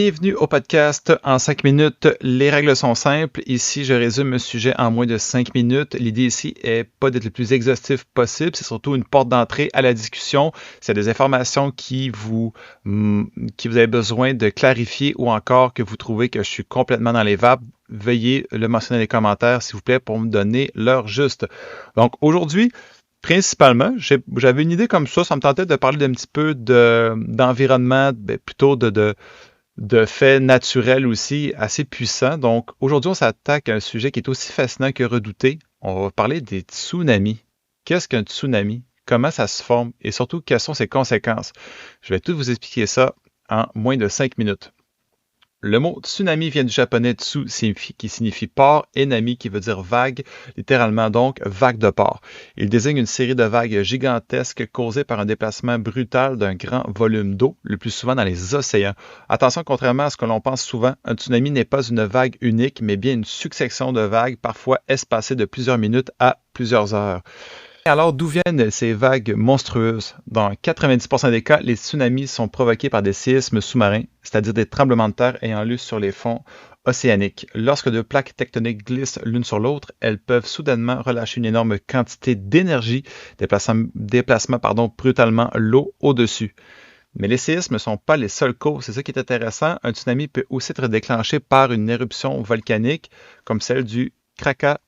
Bienvenue au podcast en 5 minutes. Les règles sont simples. Ici, je résume un sujet en moins de 5 minutes. L'idée ici est pas d'être le plus exhaustif possible. C'est surtout une porte d'entrée à la discussion. S'il y a des informations qui vous avez besoin de clarifier ou encore que vous trouvez que je suis complètement dans les vapes, veuillez le mentionner dans les commentaires, s'il vous plaît, pour me donner l'heure juste. Donc, aujourd'hui, principalement, j'avais une idée comme ça me tentait de parler d'un petit peu d'environnement, plutôt de faits naturels aussi assez puissants. Donc, aujourd'hui, on s'attaque à un sujet qui est aussi fascinant que redouté. On va parler des tsunamis. Qu'est-ce qu'un tsunami? Comment ça se forme? Et surtout, quelles sont ses conséquences? Je vais tout vous expliquer ça en moins de 5 minutes. Le mot tsunami vient du japonais tsu qui signifie port et nami qui veut dire vague, littéralement donc vague de port. Il désigne une série de vagues gigantesques causées par un déplacement brutal d'un grand volume d'eau, le plus souvent dans les océans. Attention, contrairement à ce que l'on pense souvent, un tsunami n'est pas une vague unique, mais bien une succession de vagues, parfois espacées de plusieurs minutes à plusieurs heures. Alors, d'où viennent ces vagues monstrueuses? Dans 90% des cas, les tsunamis sont provoqués par des séismes sous-marins, c'est-à-dire des tremblements de terre ayant lieu sur les fonds océaniques. Lorsque deux plaques tectoniques glissent l'une sur l'autre, elles peuvent soudainement relâcher une énorme quantité d'énergie, déplaçant brutalement l'eau au-dessus. Mais les séismes ne sont pas les seules causes, c'est ça qui est intéressant. Un tsunami peut aussi être déclenché par une éruption volcanique, comme celle du Krakatoa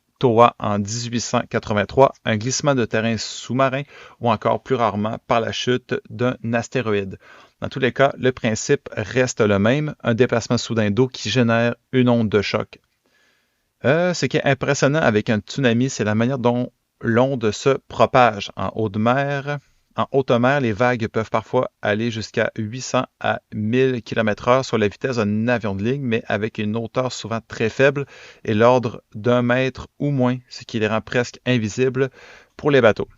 en 1883, un glissement de terrain sous-marin ou encore plus rarement par la chute d'un astéroïde. Dans tous les cas, le principe reste le même, un déplacement soudain d'eau qui génère une onde de choc. Ce qui est impressionnant avec un tsunami, c'est la manière dont l'onde se propage en haute mer. En haute mer, les vagues peuvent parfois aller jusqu'à 800 à 1000 km/h sur la vitesse d'un avion de ligne, mais avec une hauteur souvent très faible et l'ordre d'1 mètre ou moins, ce qui les rend presque invisibles pour les bateaux.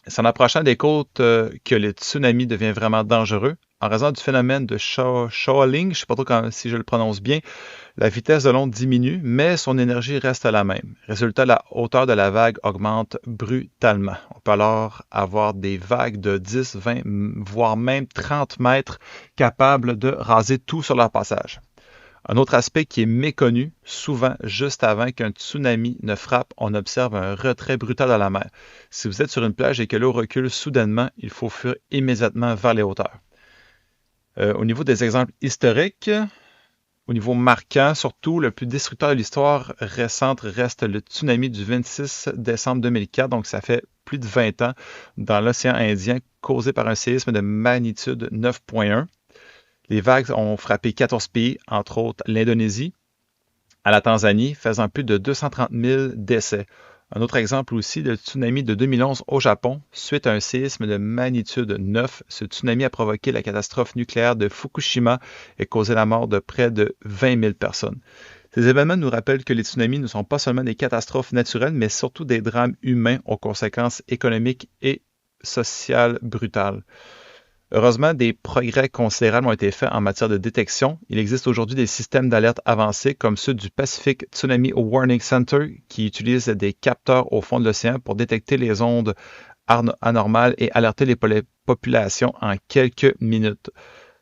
C'est en approchant des côtes que le tsunami devient vraiment dangereux. En raison du phénomène de shoaling, je ne sais pas trop si je le prononce bien, la vitesse de l'onde diminue, mais son énergie reste la même. Résultat, la hauteur de la vague augmente brutalement. On peut alors avoir des vagues de 10, 20, voire même 30 mètres capables de raser tout sur leur passage. Un autre aspect qui est méconnu, souvent juste avant qu'un tsunami ne frappe, on observe un retrait brutal à la mer. Si vous êtes sur une plage et que l'eau recule soudainement, il faut fuir immédiatement vers les hauteurs. Au niveau des exemples historiques, au niveau marquant, surtout le plus destructeur de l'histoire récente reste le tsunami du 26 décembre 2004, donc ça fait plus de 20 ans, dans l'océan Indien, causé par un séisme de magnitude 9.1. Les vagues ont frappé 14 pays, entre autres l'Indonésie, à la Tanzanie, faisant plus de 230 000 décès. Un autre exemple aussi, le tsunami de 2011 au Japon, suite à un séisme de magnitude 9. Ce tsunami a provoqué la catastrophe nucléaire de Fukushima et causé la mort de près de 20 000 personnes. Ces événements nous rappellent que les tsunamis ne sont pas seulement des catastrophes naturelles, mais surtout des drames humains aux conséquences économiques et sociales brutales. Heureusement, des progrès considérables ont été faits en matière de détection. Il existe aujourd'hui des systèmes d'alerte avancés comme ceux du Pacific Tsunami Warning Center qui utilisent des capteurs au fond de l'océan pour détecter les ondes anormales et alerter les populations en quelques minutes.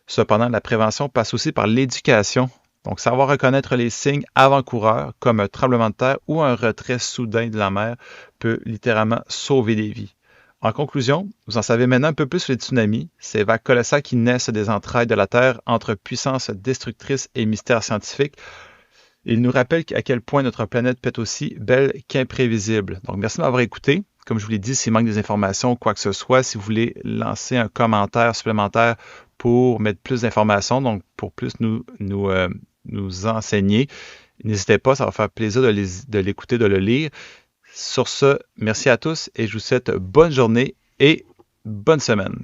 Cependant, la prévention passe aussi par l'éducation. Donc, savoir reconnaître les signes avant-coureurs comme un tremblement de terre ou un retrait soudain de la mer peut littéralement sauver des vies. En conclusion, vous en savez maintenant un peu plus sur les tsunamis, ces vagues colossales qui naissent des entrailles de la Terre entre puissances destructrices et mystères scientifiques. Ils nous rappellent à quel point notre planète peut être aussi belle qu'imprévisible. Donc, merci de m'avoir écouté. Comme je vous l'ai dit, s'il manque des informations ou quoi que ce soit, si vous voulez lancer un commentaire supplémentaire pour mettre plus d'informations, donc pour plus nous enseigner, n'hésitez pas, ça va faire plaisir de l'écouter, de le lire. Sur ce, merci à tous et je vous souhaite bonne journée et bonne semaine.